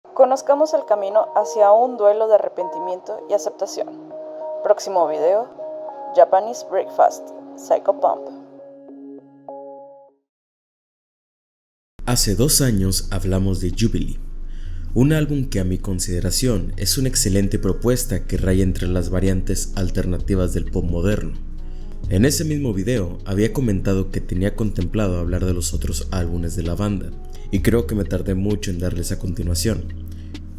Conozcamos el camino hacia un duelo de arrepentimiento y aceptación. Próximo video, Japanese Breakfast, Psycho Pump. Hace 2 años hablamos de Jubilee, un álbum que a mi consideración es una excelente propuesta que raya entre las variantes alternativas del pop moderno. En ese mismo video había comentado que tenía contemplado hablar de los otros álbumes de la banda, y creo que me tardé mucho en darles a continuación.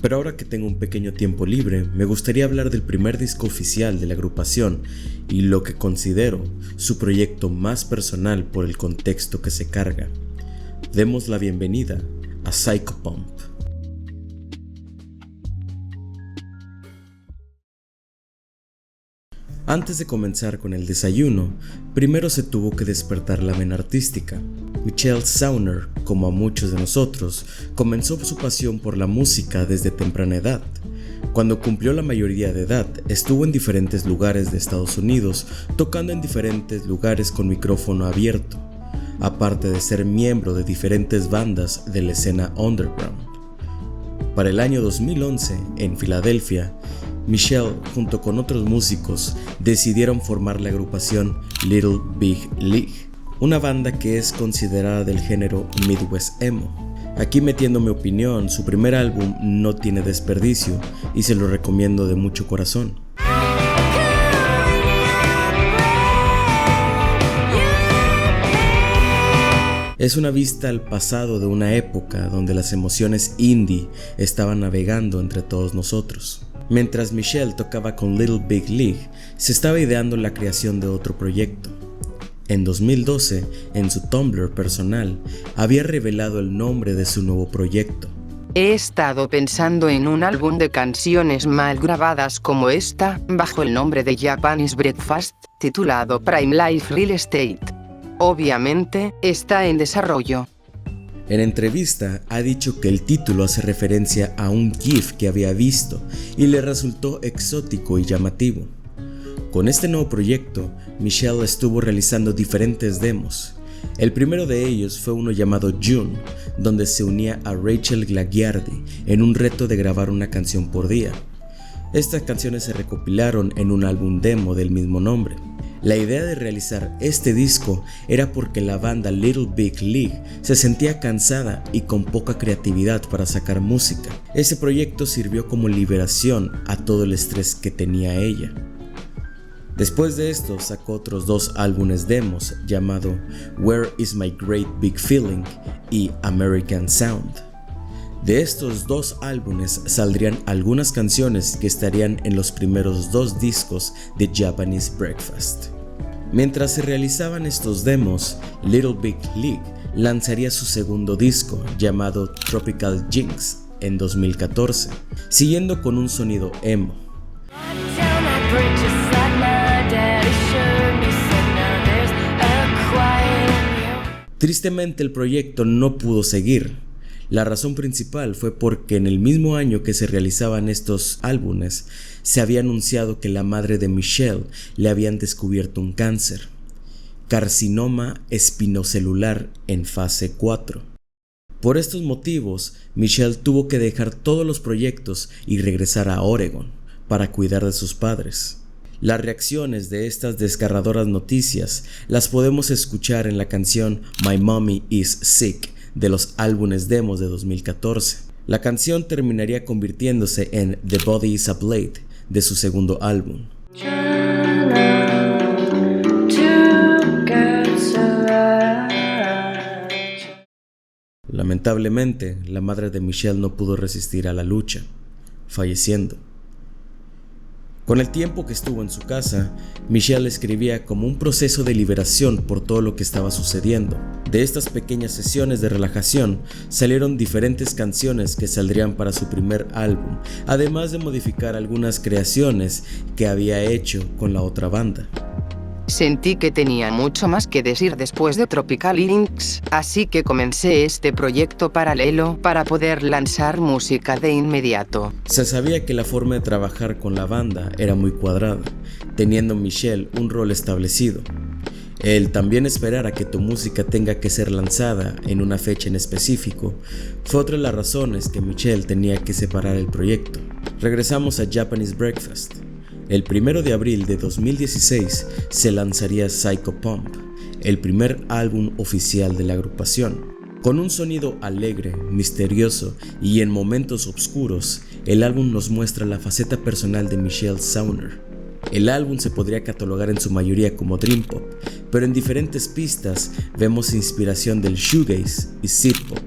Pero ahora que tengo un pequeño tiempo libre, me gustaría hablar del primer disco oficial de la agrupación y lo que considero su proyecto más personal por el contexto que se carga. Demos la bienvenida a Psycho Pump. Antes de comenzar con el desayuno, primero se tuvo que despertar la vena artística. Michel Zauner, como a muchos de nosotros, comenzó su pasión por la música desde temprana edad. Cuando cumplió la mayoría de edad, estuvo en diferentes lugares de Estados Unidos, tocando en diferentes lugares con micrófono abierto, aparte de ser miembro de diferentes bandas de la escena underground. Para el año 2011, en Filadelfia, Michel, junto con otros músicos, decidieron formar la agrupación Little Big League, una banda que es considerada del género Midwest Emo. Aquí metiendo mi opinión, su primer álbum no tiene desperdicio y se lo recomiendo de mucho corazón. Es una vista al pasado de una época donde las emociones indie estaban navegando entre todos nosotros. Mientras Michel tocaba con Little Big League, se estaba ideando la creación de otro proyecto. En 2012, en su Tumblr personal, había revelado el nombre de su nuevo proyecto. He estado pensando en un álbum de canciones mal grabadas como esta, bajo el nombre de Japanese Breakfast, titulado Prime Life Real Estate. Obviamente, está en desarrollo. En entrevista ha dicho que el título hace referencia a un GIF que había visto y le resultó exótico y llamativo. Con este nuevo proyecto, Michel estuvo realizando diferentes demos. El primero de ellos fue uno llamado June, donde se unía a Rachel Gagliardi en un reto de grabar una canción por día. Estas canciones se recopilaron en un álbum demo del mismo nombre. La idea de realizar este disco era porque la banda Little Big League se sentía cansada y con poca creatividad para sacar música. Ese proyecto sirvió como liberación a todo el estrés que tenía ella. Después de esto sacó otros 2 álbumes demos llamado Where Is My Great Big Feeling y American Sound. De estos 2 álbumes saldrían algunas canciones que estarían en los primeros 2 discos de Japanese Breakfast. Mientras se realizaban estos demos, Little Big League lanzaría su segundo disco llamado Tropical Jinx en 2014, siguiendo con un sonido emo. Tristemente el proyecto no pudo seguir. La razón principal fue porque en el mismo año que se realizaban estos álbumes, se había anunciado que la madre de Michel le habían descubierto un cáncer, carcinoma espinocelular en fase 4. Por estos motivos, Michel tuvo que dejar todos los proyectos y regresar a Oregon para cuidar de sus padres. Las reacciones de estas desgarradoras noticias las podemos escuchar en la canción My Mommy is Sick de los álbumes demos de 2014. La canción terminaría convirtiéndose en The Body is a Blade de su segundo álbum. Lamentablemente, la madre de Michel no pudo resistir a la lucha, falleciendo. Con el tiempo que estuvo en su casa, Michel escribía como un proceso de liberación por todo lo que estaba sucediendo. De estas pequeñas sesiones de relajación salieron diferentes canciones que saldrían para su primer álbum, además de modificar algunas creaciones que había hecho con la otra banda. Sentí que tenía mucho más que decir después de Tropical Jinx, así que comencé este proyecto paralelo para poder lanzar música de inmediato. Se sabía que la forma de trabajar con la banda era muy cuadrada, teniendo Michel un rol establecido. El también esperar a que tu música tenga que ser lanzada en una fecha en específico fue otra de las razones que Michelle tenía que separar el proyecto. Regresamos a Japanese Breakfast. El 1 de abril de 2016 se lanzaría Psycho Pump, el primer álbum oficial de la agrupación. Con un sonido alegre, misterioso y en momentos oscuros, el álbum nos muestra la faceta personal de Michelle Zauner. El álbum se podría catalogar en su mayoría como Dream Pop, pero en diferentes pistas vemos inspiración del shoegaze y synth pop,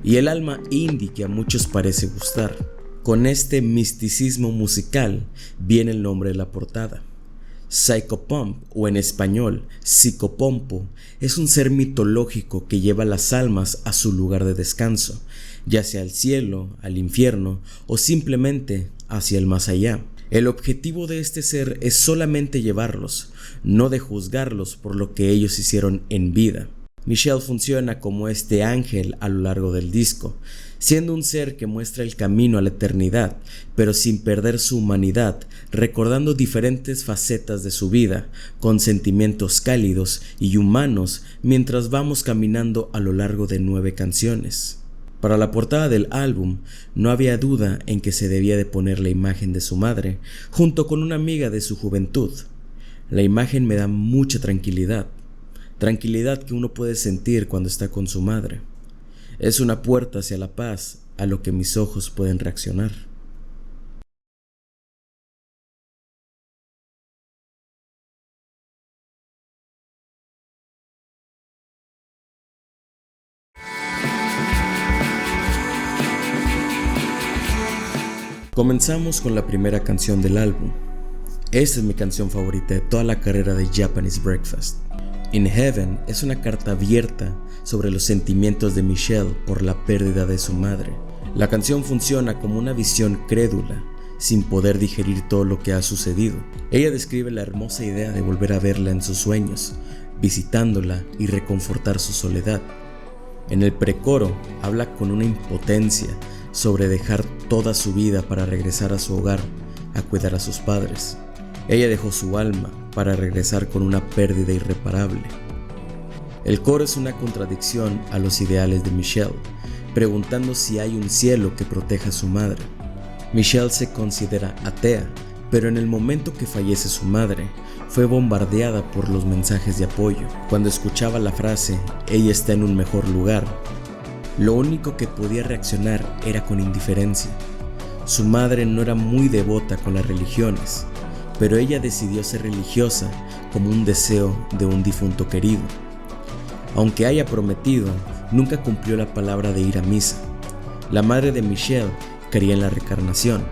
y el alma indie que a muchos parece gustar. Con este misticismo musical viene el nombre de la portada. Psycho Pump, o en español, Psicopompo, es un ser mitológico que lleva las almas a su lugar de descanso, ya sea al cielo, al infierno o simplemente hacia el más allá. El objetivo de este ser es solamente llevarlos, no de juzgarlos por lo que ellos hicieron en vida. Michelle funciona como este ángel a lo largo del disco, siendo un ser que muestra el camino a la eternidad, pero sin perder su humanidad, recordando diferentes facetas de su vida, con sentimientos cálidos y humanos mientras vamos caminando a lo largo de 9 canciones. Para la portada del álbum, no había duda en que se debía de poner la imagen de su madre, junto con una amiga de su juventud. La imagen me da mucha tranquilidad que uno puede sentir cuando está con su madre. Es una puerta hacia la paz a lo que mis ojos pueden reaccionar. Comenzamos con la primera canción del álbum. Esta es mi canción favorita de toda la carrera de Japanese Breakfast. In Heaven es una carta abierta sobre los sentimientos de Michelle por la pérdida de su madre. La canción funciona como una visión crédula, sin poder digerir todo lo que ha sucedido. Ella describe la hermosa idea de volver a verla en sus sueños, visitándola y reconfortar su soledad. En el precoro habla con una impotencia sobre dejar toda su vida para regresar a su hogar, a cuidar a sus padres. Ella dejó su alma para regresar con una pérdida irreparable. El coro es una contradicción a los ideales de Michelle, preguntando si hay un cielo que proteja a su madre. Michelle se considera atea, pero en el momento que fallece su madre, fue bombardeada por los mensajes de apoyo. Cuando escuchaba la frase, ella está en un mejor lugar, lo único que podía reaccionar era con indiferencia. Su madre no era muy devota con las religiones, pero ella decidió ser religiosa como un deseo de un difunto querido. Aunque haya prometido, nunca cumplió la palabra de ir a misa. La madre de Michelle creía en la reencarnación.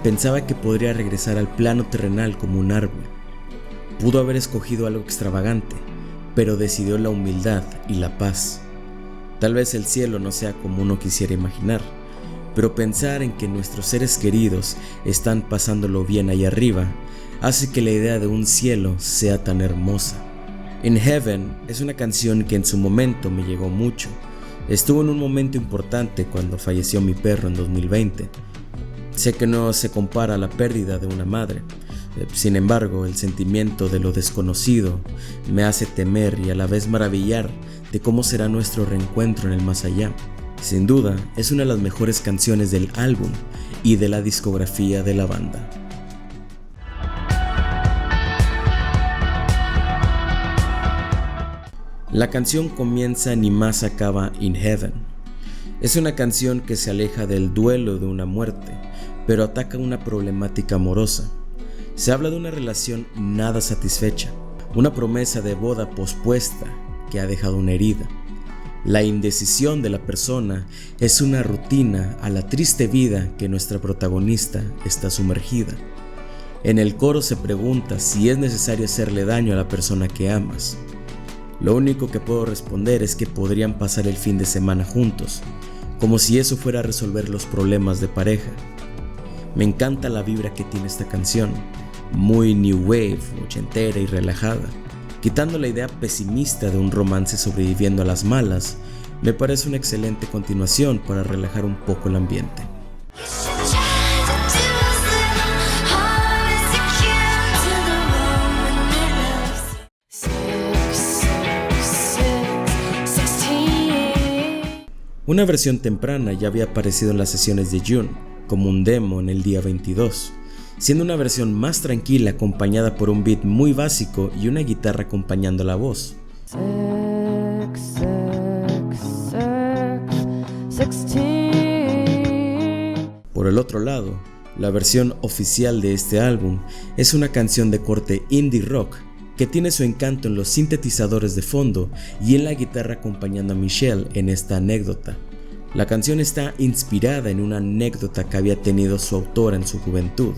Pensaba que podría regresar al plano terrenal como un árbol. Pudo haber escogido algo extravagante, pero decidió la humildad y la paz. Tal vez el cielo no sea como uno quisiera imaginar, pero pensar en que nuestros seres queridos están pasándolo bien allá arriba hace que la idea de un cielo sea tan hermosa. In Heaven es una canción que en su momento me llegó mucho. Estuvo en un momento importante cuando falleció mi perro en 2020. Sé que no se compara a la pérdida de una madre. Sin embargo, el sentimiento de lo desconocido me hace temer y a la vez maravillar de cómo será nuestro reencuentro en el más allá. Sin duda, es una de las mejores canciones del álbum y de la discografía de la banda. La canción comienza ni más acaba In Heaven. Es una canción que se aleja del duelo de una muerte, pero ataca una problemática amorosa. Se habla de una relación nada satisfecha, una promesa de boda pospuesta que ha dejado una herida. La indecisión de la persona es una rutina a la triste vida que nuestra protagonista está sumergida. En el coro se pregunta si es necesario hacerle daño a la persona que amas. Lo único que puedo responder es que podrían pasar el fin de semana juntos, como si eso fuera a resolver los problemas de pareja. Me encanta la vibra que tiene esta canción, muy new wave, ochentera y relajada. Quitando la idea pesimista de un romance sobreviviendo a las malas, me parece una excelente continuación para relajar un poco el ambiente. Una versión temprana ya había aparecido en las sesiones de June, como un demo en el día 22, siendo una versión más tranquila acompañada por un beat muy básico y una guitarra acompañando la voz. 16. Por el otro lado, la versión oficial de este álbum es una canción de corte indie rock que tiene su encanto en los sintetizadores de fondo y en la guitarra acompañando a Michelle en esta anécdota. La canción está inspirada en una anécdota que había tenido su autora en su juventud,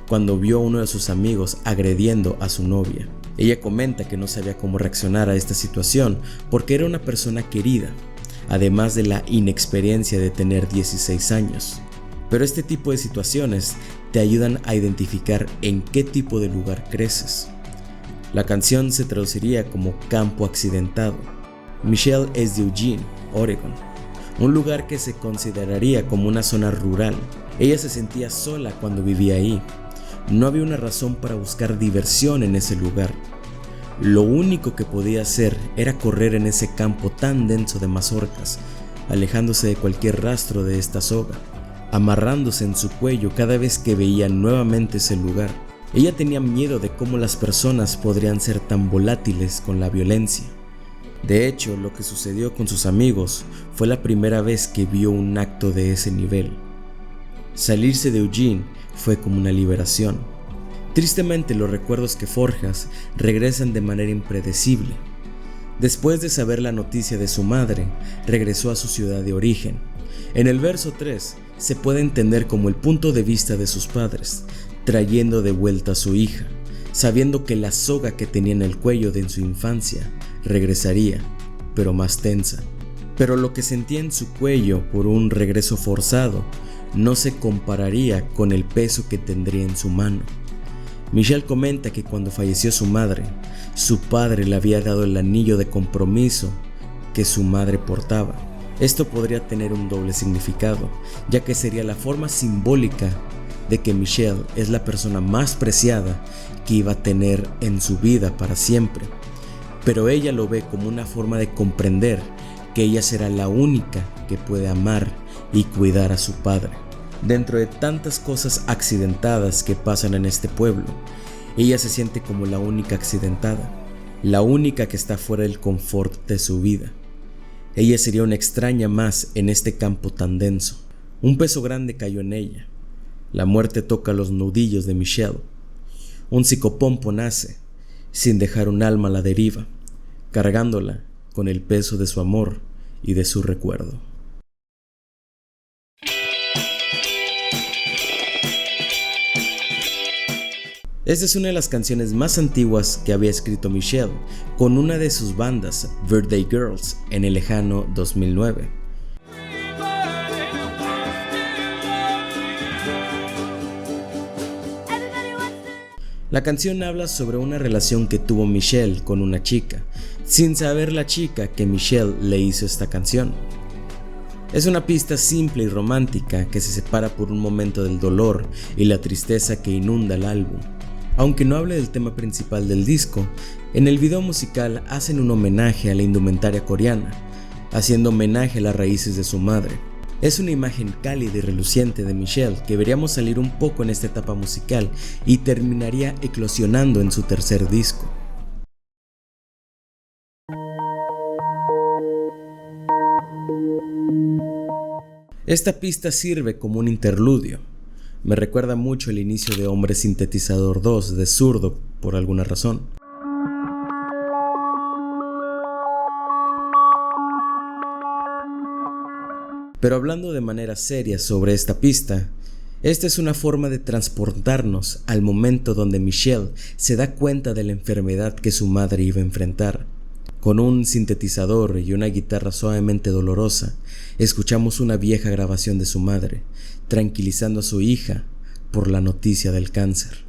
cuando vio a uno de sus amigos agrediendo a su novia. Ella comenta que no sabía cómo reaccionar a esta situación porque era una persona querida, además de la inexperiencia de tener 16 años. Pero este tipo de situaciones te ayudan a identificar en qué tipo de lugar creces. La canción se traduciría como campo accidentado. Michelle es de Eugene, Oregon, un lugar que se consideraría como una zona rural. Ella se sentía sola cuando vivía ahí. No había una razón para buscar diversión en ese lugar. Lo único que podía hacer era correr en ese campo tan denso de mazorcas, alejándose de cualquier rastro de esta soga, amarrándose en su cuello cada vez que veía nuevamente ese lugar. Ella tenía miedo de cómo las personas podrían ser tan volátiles con la violencia. De hecho, lo que sucedió con sus amigos fue la primera vez que vio un acto de ese nivel. Salirse de Eugene fue como una liberación. Tristemente, los recuerdos que forjas regresan de manera impredecible. Después de saber la noticia de su madre, regresó a su ciudad de origen. En el verso 3 se puede entender como el punto de vista de sus padres, trayendo de vuelta a su hija, sabiendo que la soga que tenía en el cuello de su infancia regresaría, pero más tensa. Pero lo que sentía en su cuello por un regreso forzado no se compararía con el peso que tendría en su mano. Michelle comenta que cuando falleció su madre, su padre le había dado el anillo de compromiso que su madre portaba. Esto podría tener un doble significado, ya que sería la forma simbólica de que Michelle es la persona más preciada que iba a tener en su vida para siempre. Pero ella lo ve como una forma de comprender que ella será la única que puede amar y cuidar a su padre. Dentro de tantas cosas accidentadas que pasan en este pueblo, ella se siente como la única accidentada, la única que está fuera del confort de su vida. Ella sería una extraña más en este campo tan denso. Un peso grande cayó en ella. La muerte toca los nudillos de Michelle. Un psicopompo nace, sin dejar un alma a la deriva, cargándola con el peso de su amor y de su recuerdo. Esta es una de las canciones más antiguas que había escrito Michelle, con una de sus bandas, Birthday Girls, en el lejano 2009. La canción habla sobre una relación que tuvo Michelle con una chica, sin saber la chica que Michelle le hizo esta canción. Es una pista simple y romántica que se separa por un momento del dolor y la tristeza que inunda el álbum. Aunque no hable del tema principal del disco, en el video musical hacen un homenaje a la indumentaria coreana, haciendo homenaje a las raíces de su madre. Es una imagen cálida y reluciente de Michelle que veríamos salir un poco en esta etapa musical y terminaría eclosionando en su tercer disco. Esta pista sirve como un interludio. Me recuerda mucho el inicio de Hombre Sintetizador 2 de Zurdo por alguna razón. Pero hablando de manera seria sobre esta pista, esta es una forma de transportarnos al momento donde Michelle se da cuenta de la enfermedad que su madre iba a enfrentar. Con un sintetizador y una guitarra suavemente dolorosa, escuchamos una vieja grabación de su madre, tranquilizando a su hija por la noticia del cáncer.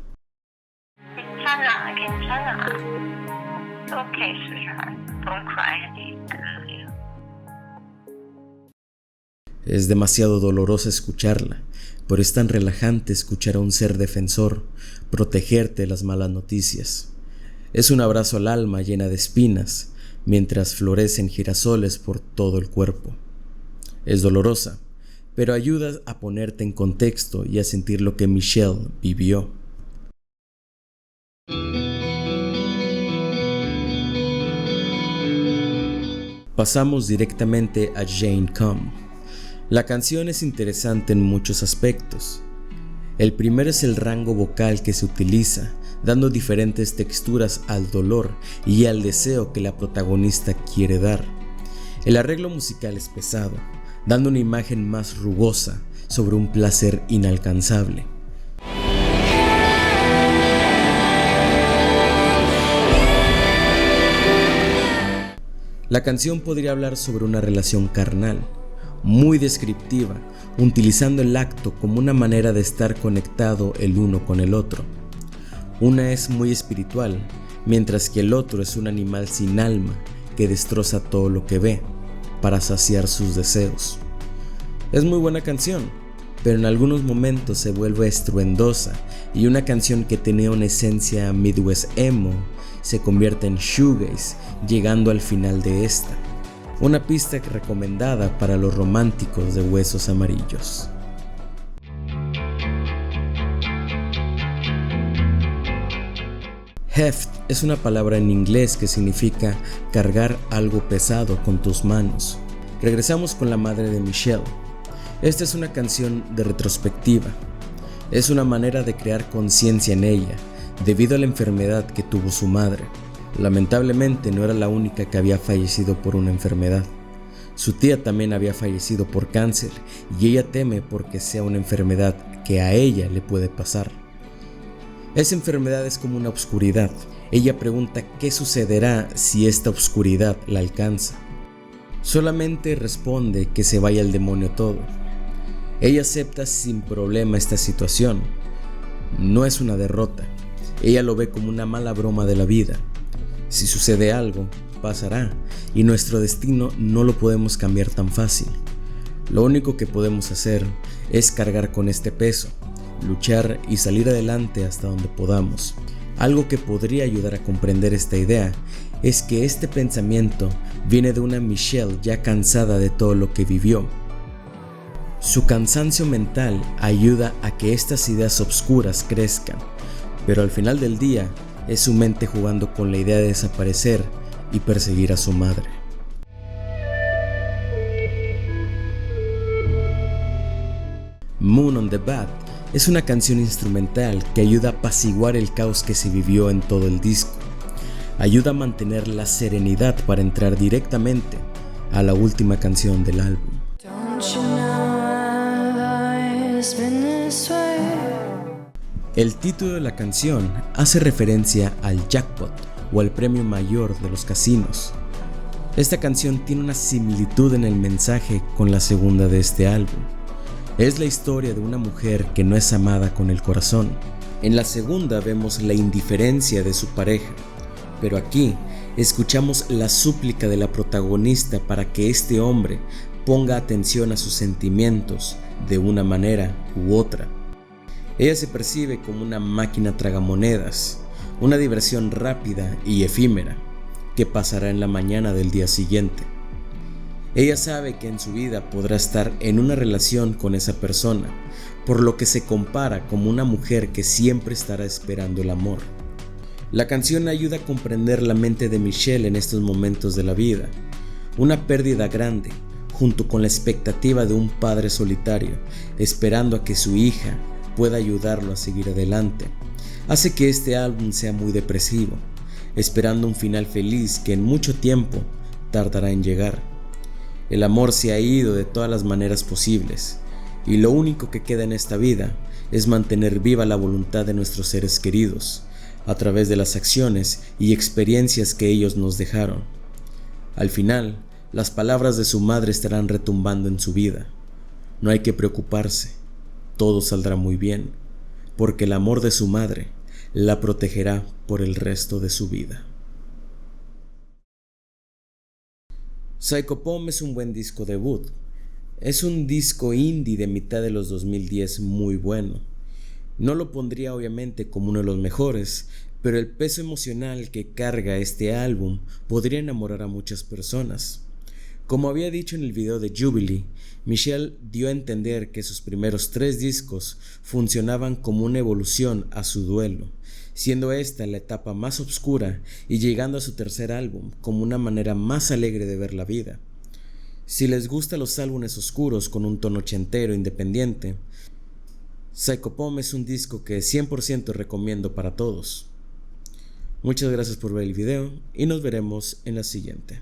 Es demasiado dolorosa escucharla, pero es tan relajante escuchar a un ser defensor protegerte de las malas noticias. Es un abrazo al alma llena de espinas, mientras florecen girasoles por todo el cuerpo. Es dolorosa, pero ayuda a ponerte en contexto y a sentir lo que Michelle vivió. Pasamos directamente a Jane Come. La canción es interesante en muchos aspectos. El primero es el rango vocal que se utiliza, dando diferentes texturas al dolor y al deseo que la protagonista quiere dar. El arreglo musical es pesado, dando una imagen más rugosa sobre un placer inalcanzable. La canción podría hablar sobre una relación carnal, muy descriptiva, utilizando el acto como una manera de estar conectado el uno con el otro. Una es muy espiritual, mientras que el otro es un animal sin alma que destroza todo lo que ve para saciar sus deseos. Es muy buena canción, pero en algunos momentos se vuelve estruendosa y una canción que tenía una esencia Midwest emo se convierte en shoegaze, llegando al final de esta. Una pista recomendada para los románticos de Huesos Amarillos. Heft es una palabra en inglés que significa cargar algo pesado con tus manos. Regresamos con la madre de Michelle. Esta es una canción de retrospectiva. Es una manera de crear conciencia en ella, debido a la enfermedad que tuvo su madre. Lamentablemente no era la única que había fallecido por una enfermedad. Su tía también había fallecido por cáncer y ella teme porque sea una enfermedad que a ella le puede pasar. Esa enfermedad es como una oscuridad. Ella pregunta qué sucederá si esta oscuridad la alcanza. Solamente responde que se vaya al demonio todo. Ella acepta sin problema esta situación. No es una derrota. Ella lo ve como una mala broma de la vida. Si sucede algo, pasará, y nuestro destino no lo podemos cambiar tan fácil. Lo único que podemos hacer es cargar con este peso, luchar y salir adelante hasta donde podamos. Algo que podría ayudar a comprender esta idea es que este pensamiento viene de una Michelle ya cansada de todo lo que vivió. Su cansancio mental ayuda a que estas ideas oscuras crezcan, pero al final del día es su mente jugando con la idea de desaparecer y perseguir a su madre. Moon on the Bath es una canción instrumental que ayuda a apaciguar el caos que se vivió en todo el disco. Ayuda a mantener la serenidad para entrar directamente a la última canción del álbum. El título de la canción hace referencia al jackpot o al premio mayor de los casinos. Esta canción tiene una similitud en el mensaje con la segunda de este álbum. Es la historia de una mujer que no es amada con el corazón. En la segunda vemos la indiferencia de su pareja, pero aquí escuchamos la súplica de la protagonista para que este hombre ponga atención a sus sentimientos de una manera u otra. Ella se percibe como una máquina tragamonedas, una diversión rápida y efímera que pasará en la mañana del día siguiente. Ella sabe que en su vida podrá estar en una relación con esa persona, por lo que se compara como una mujer que siempre estará esperando el amor. La canción ayuda a comprender la mente de Michelle en estos momentos de la vida, una pérdida grande, junto con la expectativa de un padre solitario, esperando a que su hija pueda ayudarlo a seguir adelante. Hace que este álbum sea muy depresivo, esperando un final feliz que en mucho tiempo tardará en llegar. El amor se ha ido de todas las maneras posibles, y lo único que queda en esta vida es mantener viva la voluntad de nuestros seres queridos, a través de las acciones y experiencias que ellos nos dejaron. Al final, las palabras de su madre estarán retumbando en su vida. No hay que preocuparse, todo saldrá muy bien, porque el amor de su madre la protegerá por el resto de su vida. Psychopomp es un buen disco debut. Es un disco indie de mitad de los 2010 muy bueno. No lo pondría obviamente como uno de los mejores, pero el peso emocional que carga este álbum podría enamorar a muchas personas. Como había dicho en el video de Jubilee, Michelle dio a entender que sus primeros 3 discos funcionaban como una evolución a su duelo, siendo esta la etapa más oscura y llegando a su tercer álbum como una manera más alegre de ver la vida. Si les gustan los álbumes oscuros con un tono ochentero independiente, Psycho Pom es un disco que 100% recomiendo para todos. Muchas gracias por ver el video y nos veremos en la siguiente.